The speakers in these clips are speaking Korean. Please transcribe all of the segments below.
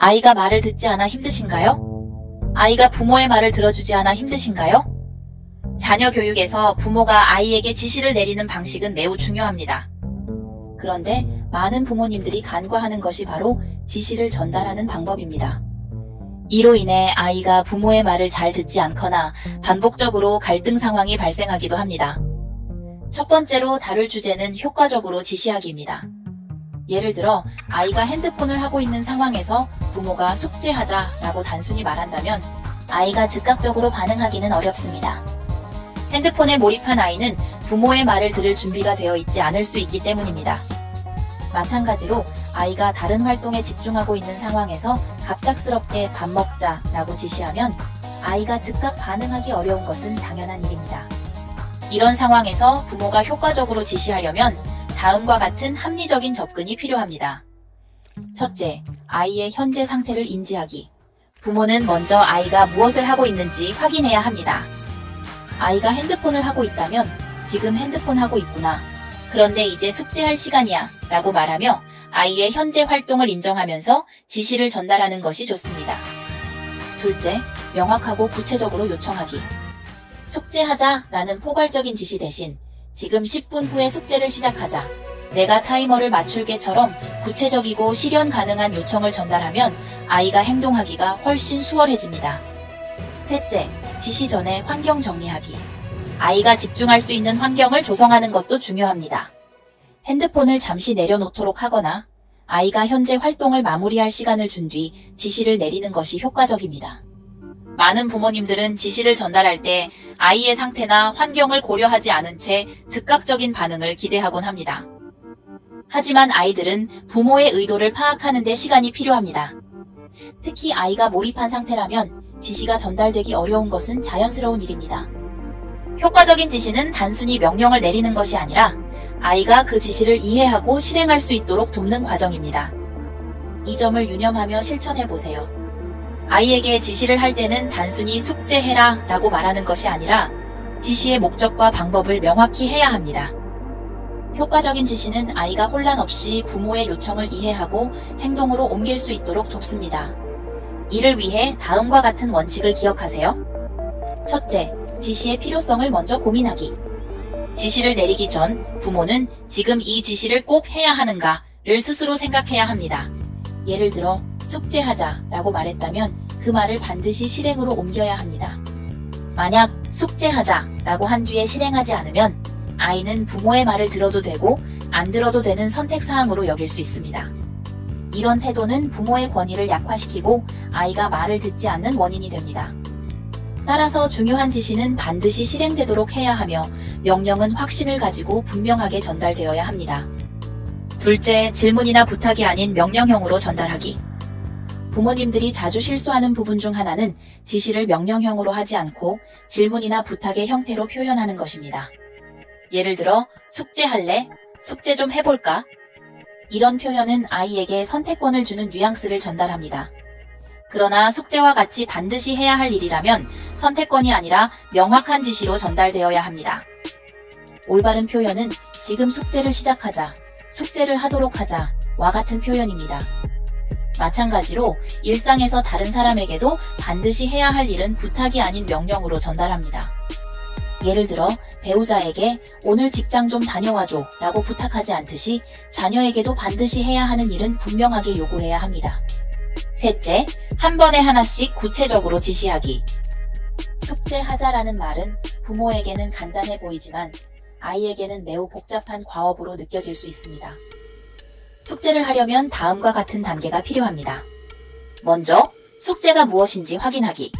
아이가 말을 듣지 않아 힘드신가요? 아이가 부모의 말을 들어주지 않아 힘드신가요? 자녀 교육에서 부모가 아이에게 지시를 내리는 방식은 매우 중요합니다. 그런데 많은 부모님들이 간과하는 것이 바로 지시를 전달하는 방법입니다. 이로 인해 아이가 부모의 말을 잘 듣지 않거나 반복적으로 갈등 상황이 발생하기도 합니다. 첫 번째로 다룰 주제는 효과적으로 지시하기입니다. 예를 들어 아이가 핸드폰을 하고 있는 상황에서 부모가 숙제하자라고 단순히 말한다면 아이가 즉각적으로 반응하기는 어렵습니다. 핸드폰에 몰입한 아이는 부모의 말을 들을 준비가 되어 있지 않을 수 있기 때문입니다. 마찬가지로 아이가 다른 활동에 집중하고 있는 상황에서 갑작스럽게 밥 먹자라고 지시하면 아이가 즉각 반응하기 어려운 것은 당연한 일입니다. 이런 상황에서 부모가 효과적으로 지시하려면 다음과 같은 합리적인 접근이 필요합니다. 첫째, 아이의 현재 상태를 인지하기. 부모는 먼저 아이가 무엇을 하고 있는지 확인해야 합니다. 아이가 핸드폰을 하고 있다면 지금 핸드폰 하고 있구나. 그런데 이제 숙제할 시간이야 라고 말하며 아이의 현재 활동을 인정하면서 지시를 전달하는 것이 좋습니다. 둘째, 명확하고 구체적으로 요청하기. 숙제하자 라는 포괄적인 지시 대신 지금 10분 후에 숙제를 시작하자. 내가 타이머를 맞출게처럼 구체적이고 실현 가능한 요청을 전달하면 아이가 행동하기가 훨씬 수월해집니다. 셋째, 지시 전에 환경 정리하기. 아이가 집중할 수 있는 환경을 조성하는 것도 중요합니다. 핸드폰을 잠시 내려놓도록 하거나 아이가 현재 활동을 마무리할 시간을 준 뒤 지시를 내리는 것이 효과적입니다. 많은 부모님들은 지시를 전달할 때 아이의 상태나 환경을 고려하지 않은 채 즉각적인 반응을 기대하곤 합니다. 하지만 아이들은 부모의 의도를 파악하는 데 시간이 필요합니다. 특히 아이가 몰입한 상태라면 지시가 전달되기 어려운 것은 자연스러운 일입니다. 효과적인 지시는 단순히 명령을 내리는 것이 아니라 아이가 그 지시를 이해하고 실행할 수 있도록 돕는 과정입니다. 이 점을 유념하며 실천해보세요. 아이에게 지시를 할 때는 단순히 숙제해라 라고 말하는 것이 아니라 지시의 목적과 방법을 명확히 해야 합니다. 효과적인 지시는 아이가 혼란 없이 부모의 요청을 이해하고 행동으로 옮길 수 있도록 돕습니다. 이를 위해 다음과 같은 원칙을 기억하세요. 첫째, 지시의 필요성을 먼저 고민하기. 지시를 내리기 전 부모는 지금 이 지시를 꼭 해야 하는가를 스스로 생각해야 합니다. 예를 들어 숙제하자 라고 말했다면 그 말을 반드시 실행으로 옮겨야 합니다. 만약 숙제하자 라고 한 뒤에 실행하지 않으면 아이는 부모의 말을 들어도 되고 안 들어도 되는 선택사항으로 여길 수 있습니다. 이런 태도는 부모의 권위를 약화시키고 아이가 말을 듣지 않는 원인이 됩니다. 따라서 중요한 지시는 반드시 실행되도록 해야 하며 명령은 확신을 가지고 분명하게 전달되어야 합니다. 둘째, 질문이나 부탁이 아닌 명령형으로 전달하기. 부모님들이 자주 실수하는 부분 중 하나는 지시를 명령형으로 하지 않고 질문이나 부탁의 형태로 표현하는 것입니다. 예를 들어 숙제할래? 숙제 좀 해볼까? 이런 표현은 아이에게 선택권을 주는 뉘앙스를 전달합니다. 그러나 숙제와 같이 반드시 해야 할 일이라면 선택권이 아니라 명확한 지시로 전달되어야 합니다. 올바른 표현은 지금 숙제를 시작하자, 숙제를 하도록 하자 와 같은 표현입니다. 마찬가지로 일상에서 다른 사람에게도 반드시 해야 할 일은 부탁이 아닌 명령으로 전달합니다. 예를 들어 배우자에게 오늘 직장 좀 다녀와줘 라고 부탁하지 않듯이 자녀에게도 반드시 해야 하는 일은 분명하게 요구해야 합니다. 셋째, 한 번에 하나씩 구체적으로 지시하기. 숙제하자라는 말은 부모에게는 간단해 보이지만 아이에게는 매우 복잡한 과업으로 느껴질 수 있습니다. 숙제를 하려면 다음과 같은 단계가 필요합니다. 먼저 숙제가 무엇인지 확인하기.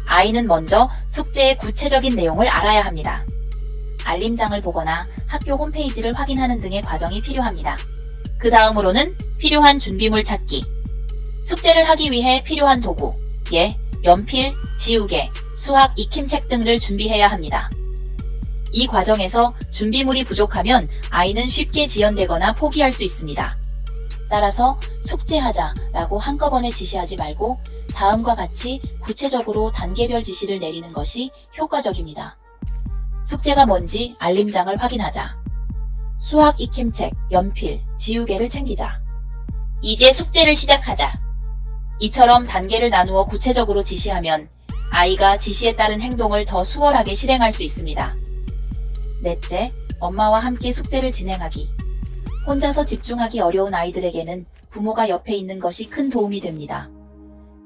아이는 먼저 숙제의 구체적인 내용을 알아야 합니다. 알림장을 보거나 학교 홈페이지를 확인하는 등의 과정이 필요합니다. 그 다음으로는 필요한 준비물 찾기. 숙제를 하기 위해 필요한 도구, 연필, 지우개, 수학 익힘책 등을 준비해야 합니다. 이 과정에서 준비물이 부족하면 아이는 쉽게 지연되거나 포기할 수 있습니다. 따라서 숙제하자 라고 한꺼번에 지시하지 말고 다음과 같이 구체적으로 단계별 지시를 내리는 것이 효과적입니다. 숙제가 뭔지 알림장을 확인하자. 수학 익힘책, 연필, 지우개를 챙기자. 이제 숙제를 시작하자. 이처럼 단계를 나누어 구체적으로 지시하면 아이가 지시에 따른 행동을 더 수월하게 실행할 수 있습니다. 넷째, 엄마와 함께 숙제를 진행하기. 혼자서 집중하기 어려운 아이들에게는 부모가 옆에 있는 것이 큰 도움이 됩니다.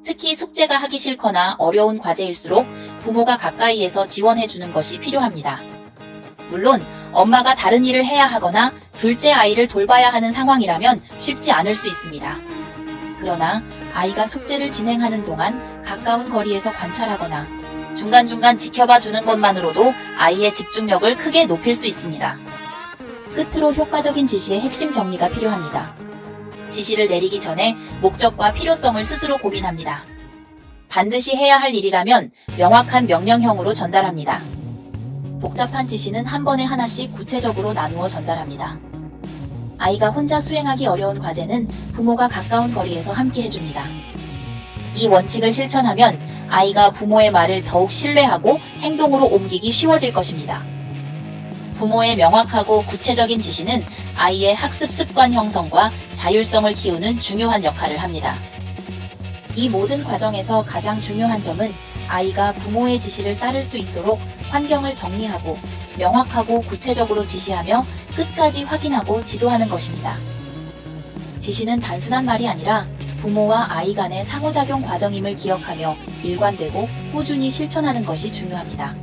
특히 숙제가 하기 싫거나 어려운 과제일수록 부모가 가까이에서 지원해주는 것이 필요합니다. 물론 엄마가 다른 일을 해야 하거나 둘째 아이를 돌봐야 하는 상황이라면 쉽지 않을 수 있습니다. 그러나 아이가 숙제를 진행하는 동안 가까운 거리에서 관찰하거나 중간중간 지켜봐 주는 것만으로도 아이의 집중력을 크게 높일 수 있습니다. 끝으로 효과적인 지시의 핵심 정리가 필요합니다. 지시를 내리기 전에 목적과 필요성을 스스로 고민합니다. 반드시 해야 할 일이라면 명확한 명령형으로 전달합니다. 복잡한 지시는 한 번에 하나씩 구체적으로 나누어 전달합니다. 아이가 혼자 수행하기 어려운 과제는 부모가 가까운 거리에서 함께 해줍니다. 이 원칙을 실천하면 아이가 부모의 말을 더욱 신뢰하고 행동으로 옮기기 쉬워질 것입니다. 부모의 명확하고 구체적인 지시는 아이의 학습 습관 형성과 자율성을 키우는 중요한 역할을 합니다. 이 모든 과정에서 가장 중요한 점은 아이가 부모의 지시를 따를 수 있도록 환경을 정리하고 명확하고 구체적으로 지시하며 끝까지 확인하고 지도하는 것입니다. 지시는 단순한 말이 아니라 부모와 아이 간의 상호작용 과정임을 기억하며 일관되고 꾸준히 실천하는 것이 중요합니다.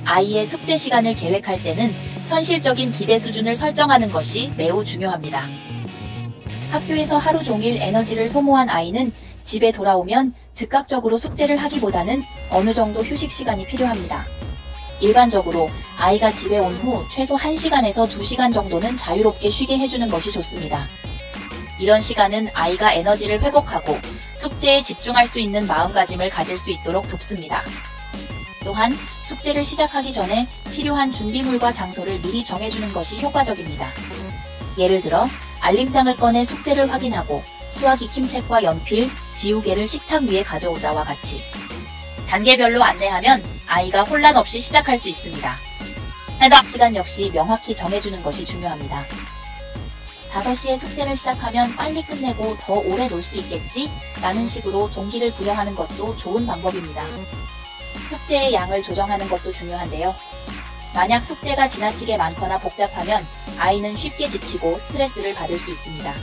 아이의 숙제 시간을 계획할 때는 현실적인 기대 수준을 설정하는 것이 매우 중요합니다. 학교에서 하루 종일 에너지를 소모한 아이는 집에 돌아오면 즉각적으로 숙제를 하기보다는 어느 정도 휴식 시간이 필요합니다. 일반적으로 아이가 집에 온 후 최소 1시간에서 2시간 정도는 자유롭게 쉬게 해주는 것이 좋습니다. 이런 시간은 아이가 에너지를 회복하고 숙제에 집중할 수 있는 마음가짐을 가질 수 있도록 돕습니다. 또한 숙제를 시작하기 전에 필요한 준비물과 장소를 미리 정해주는 것이 효과적입니다. 예를 들어 알림장을 꺼내 숙제를 확인하고 수학 익힘책과 연필, 지우개를 식탁 위에 가져오자와 같이 단계별로 안내하면 아이가 혼란 없이 시작할 수 있습니다. 해당 시간 역시 명확히 정해주는 것이 중요합니다. 5시에 숙제를 시작하면 빨리 끝내고 더 오래 놀 수 있겠지? 라는 식으로 동기를 부여하는 것도 좋은 방법입니다. 숙제의 양을 조정하는 것도 중요한데요. 만약 숙제가 지나치게 많거나 복잡하면 아이는 쉽게 지치고 스트레스를 받을 수 있습니다.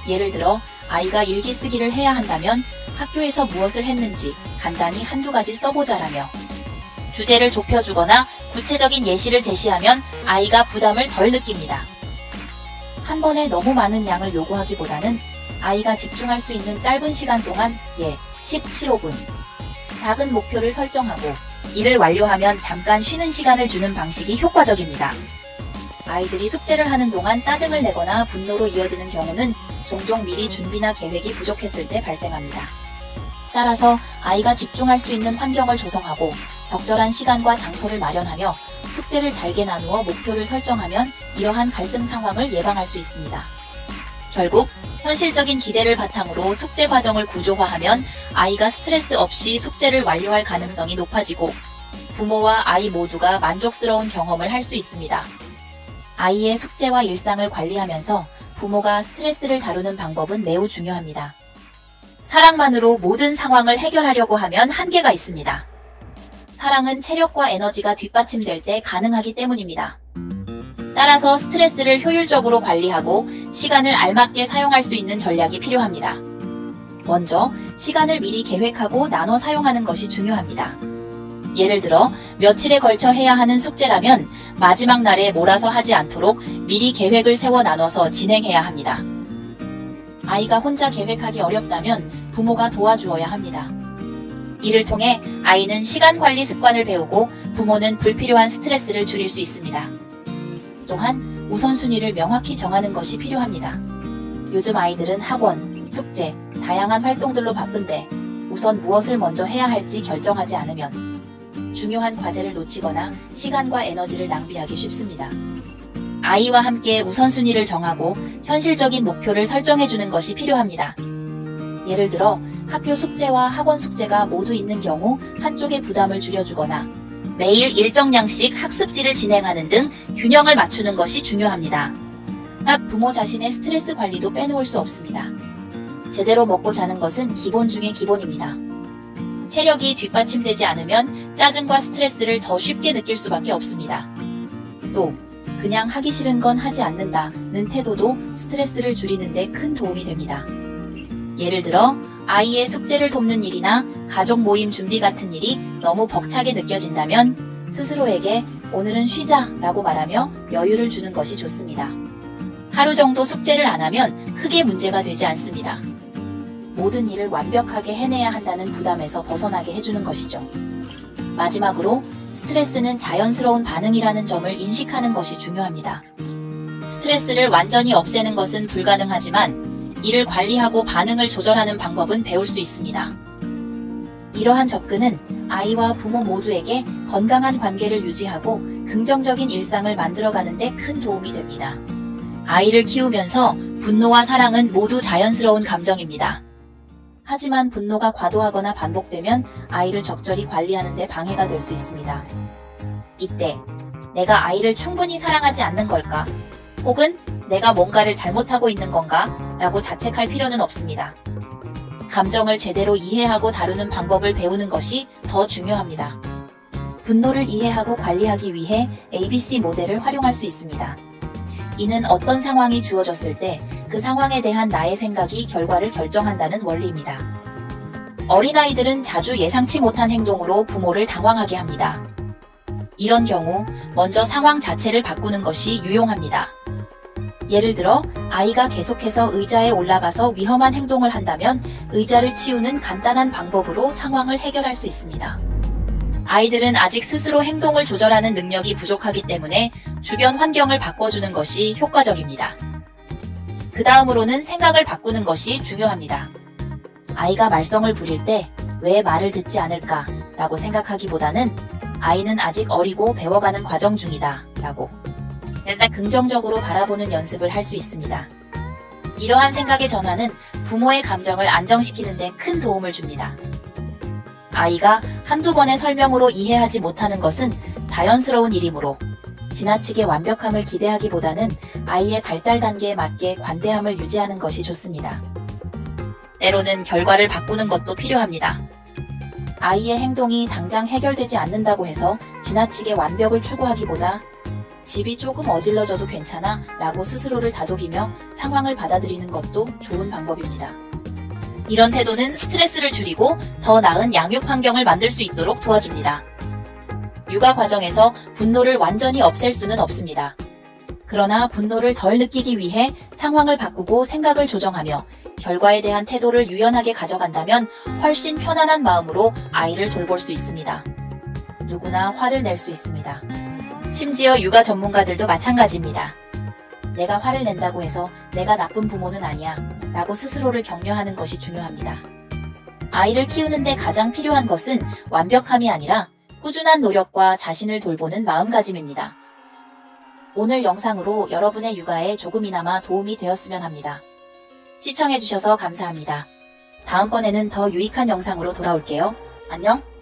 예를 들어 아이가 일기 쓰기를 해야 한다면 학교에서 무엇을 했는지 간단히 한두 가지 써보자라며 주제를 좁혀주거나 구체적인 예시를 제시하면 아이가 부담을 덜 느낍니다. 한 번에 너무 많은 양을 요구하기보다는 아이가 집중할 수 있는 짧은 시간 동안 15분 작은 목표를 설정하고 이를 완료하면 잠깐 쉬는 시간을 주는 방식이 효과적입니다. 아이들이 숙제를 하는 동안 짜증을 내거나 분노로 이어지는 경우는 종종 미리 준비나 계획이 부족했을 때 발생합니다. 따라서 아이가 집중할 수 있는 환경을 조성하고 적절한 시간과 장소를 마련하며 숙제를 잘게 나누어 목표를 설정하면 이러한 갈등 상황을 예방할 수 있습니다. 결국 현실적인 기대를 바탕으로 숙제 과정을 구조화하면 아이가 스트레스 없이 숙제를 완료할 가능성이 높아지고 부모와 아이 모두가 만족스러운 경험을 할 수 있습니다. 아이의 숙제와 일상을 관리하면서 부모가 스트레스를 다루는 방법은 매우 중요합니다. 사랑만으로 모든 상황을 해결하려고 하면 한계가 있습니다. 사랑은 체력과 에너지가 뒷받침될 때 가능하기 때문입니다. 따라서 스트레스를 효율적으로 관리하고 시간을 알맞게 사용할 수 있는 전략이 필요합니다. 먼저 시간을 미리 계획하고 나눠 사용하는 것이 중요합니다. 예를 들어 며칠에 걸쳐 해야 하는 숙제라면 마지막 날에 몰아서 하지 않도록 미리 계획을 세워 나눠서 진행해야 합니다. 아이가 혼자 계획하기 어렵다면 부모가 도와주어야 합니다. 이를 통해 아이는 시간 관리 습관을 배우고 부모는 불필요한 스트레스를 줄일 수 있습니다. 또한 우선순위를 명확히 정하는 것이 필요합니다. 요즘 아이들은 학원, 숙제, 다양한 활동들로 바쁜데 우선 무엇을 먼저 해야 할지 결정하지 않으면 중요한 과제를 놓치거나 시간과 에너지를 낭비하기 쉽습니다. 아이와 함께 우선순위를 정하고 현실적인 목표를 설정해주는 것이 필요합니다. 예를 들어 학교 숙제와 학원 숙제가 모두 있는 경우 한쪽의 부담을 줄여주거나 매일 일정량씩 학습지를 진행하는 등 균형을 맞추는 것이 중요합니다. 부모 자신의 스트레스 관리도 빼놓을 수 없습니다. 제대로 먹고 자는 것은 기본 중의 기본입니다. 체력이 뒷받침되지 않으면 짜증과 스트레스를 더 쉽게 느낄 수밖에 없습니다. 또 그냥 하기 싫은 건 하지 않는다는 태도도 스트레스를 줄이는 데 큰 도움이 됩니다. 예를 들어 아이의 숙제를 돕는 일이나 가족 모임 준비 같은 일이 너무 벅차게 느껴진다면 스스로에게 오늘은 쉬자 라고 말하며 여유를 주는 것이 좋습니다. 하루 정도 숙제를 안 하면 크게 문제가 되지 않습니다. 모든 일을 완벽하게 해내야 한다는 부담에서 벗어나게 해주는 것이죠. 마지막으로 스트레스는 자연스러운 반응이라는 점을 인식하는 것이 중요합니다. 스트레스를 완전히 없애는 것은 불가능하지만 이를 관리하고 반응을 조절하는 방법은 배울 수 있습니다. 이러한 접근은 아이와 부모 모두에게 건강한 관계를 유지하고 긍정적인 일상을 만들어가는 데 큰 도움이 됩니다. 아이를 키우면서 분노와 사랑은 모두 자연스러운 감정입니다. 하지만 분노가 과도하거나 반복되면 아이를 적절히 관리하는 데 방해가 될 수 있습니다. 이때 내가 아이를 충분히 사랑하지 않는 걸까? 혹은 내가 뭔가를 잘못하고 있는 건가? 라고 자책할 필요는 없습니다. 감정을 제대로 이해하고 다루는 방법을 배우는 것이 더 중요합니다. 분노를 이해하고 관리하기 위해 ABC 모델을 활용할 수 있습니다. 이는 어떤 상황이 주어졌을 때 그 상황에 대한 나의 생각이 결과를 결정한다는 원리입니다. 어린아이들은 자주 예상치 못한 행동으로 부모를 당황하게 합니다. 이런 경우 먼저 상황 자체를 바꾸는 것이 유용합니다. 예를 들어 아이가 계속해서 의자에 올라가서 위험한 행동을 한다면 의자를 치우는 간단한 방법으로 상황을 해결할 수 있습니다. 아이들은 아직 스스로 행동을 조절하는 능력이 부족하기 때문에 주변 환경을 바꿔주는 것이 효과적입니다. 그 다음으로는 생각을 바꾸는 것이 중요합니다. 아이가 말썽을 부릴 때 왜 말을 듣지 않을까 라고 생각하기보다는 아이는 아직 어리고 배워가는 과정 중이다 라고 맨날 긍정적으로 바라보는 연습을 할 수 있습니다. 이러한 생각의 전환은 부모의 감정을 안정시키는 데 큰 도움을 줍니다. 아이가 한두 번의 설명으로 이해하지 못하는 것은 자연스러운 일이므로 지나치게 완벽함을 기대하기보다는 아이의 발달 단계에 맞게 관대함을 유지하는 것이 좋습니다. 때로는 결과를 바꾸는 것도 필요합니다. 아이의 행동이 당장 해결되지 않는다고 해서 지나치게 완벽을 추구하기보다 집이 조금 어질러져도 괜찮아 라고 스스로를 다독이며 상황을 받아들이는 것도 좋은 방법입니다. 이런 태도는 스트레스를 줄이고 더 나은 양육 환경을 만들 수 있도록 도와줍니다. 육아 과정에서 분노를 완전히 없앨 수는 없습니다. 그러나 분노를 덜 느끼기 위해 상황을 바꾸고 생각을 조정하며 결과에 대한 태도를 유연하게 가져간다면 훨씬 편안한 마음으로 아이를 돌볼 수 있습니다. 누구나 화를 낼 수 있습니다. 심지어 육아 전문가들도 마찬가지입니다. 내가 화를 낸다고 해서 내가 나쁜 부모는 아니야 라고 스스로를 격려하는 것이 중요합니다. 아이를 키우는데 가장 필요한 것은 완벽함이 아니라 꾸준한 노력과 자신을 돌보는 마음가짐입니다. 오늘 영상으로 여러분의 육아에 조금이나마 도움이 되었으면 합니다. 시청해주셔서 감사합니다. 다음번에는 더 유익한 영상으로 돌아올게요. 안녕!